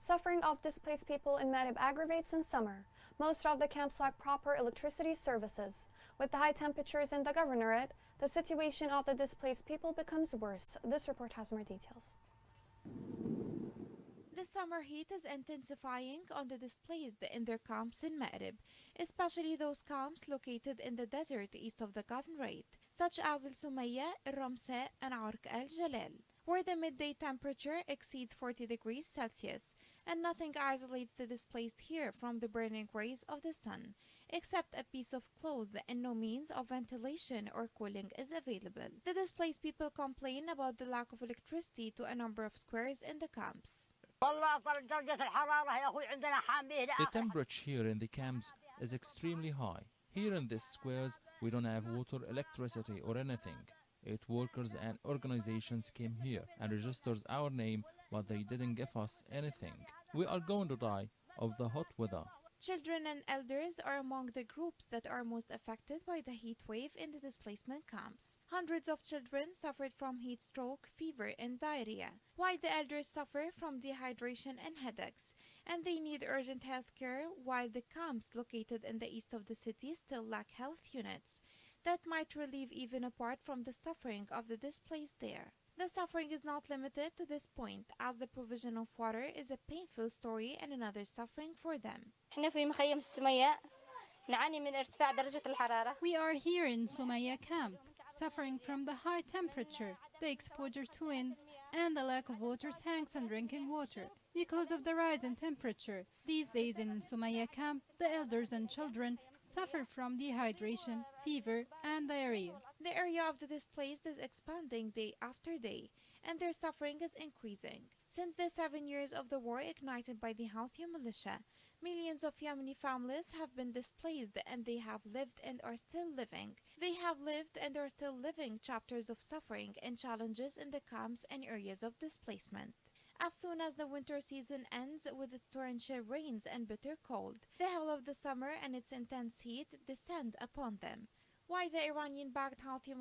Suffering of displaced people in Marib aggravates in summer. Most of the camps lack proper electricity services. With the high temperatures in the governorate, the situation of the displaced people becomes worse. This report has more details. The summer heat is intensifying on the displaced in their camps in Marib, especially those camps located in the desert east of the governorate, such as El Sumayya, El Ramsa, and Arq Al Jalal, where the midday temperature exceeds 40 degrees Celsius, and nothing isolates the displaced here from the burning rays of the sun, except a piece of cloth, and no means of ventilation or cooling is available. The displaced people complain about the lack of electricity to a number of squares in the camps. The temperature here in the camps is extremely high. Here in these squares, we don't have water, electricity, or anything. 8 workers and organizations came here and registered our name, but they didn't give us anything. We are going to die of the hot weather. Children and elders are among the groups that are most affected by the heat wave in the displacement camps. Hundreds of children suffered from heat stroke, fever, and diarrhea, while the elders suffer from dehydration and headaches, and they need urgent health care, while the camps located in the east of the city still lack health units that might relieve even apart from the suffering of the displaced there. The suffering is not limited to this point, as the provision of water is a painful story and another suffering for them. We are here in Sumayya camp, suffering from the high temperature, the exposure to winds, and the lack of water tanks and drinking water. Because of the rise in temperature, these days in Sumayya camp, the elders and children suffer from dehydration, fever, and diarrhea. The area of the displaced is expanding day after day, and their suffering is increasing. Since the 7 years of the war ignited by the Houthi militia, millions of Yemeni families have been displaced, and they have lived and are still living. They have lived and are still living chapters of suffering and challenges in the camps and areas of displacement. As soon as the winter season ends with its torrential rains and bitter cold, the hell of the summer and its intense heat descend upon them. Why the Iranian-backed Houthi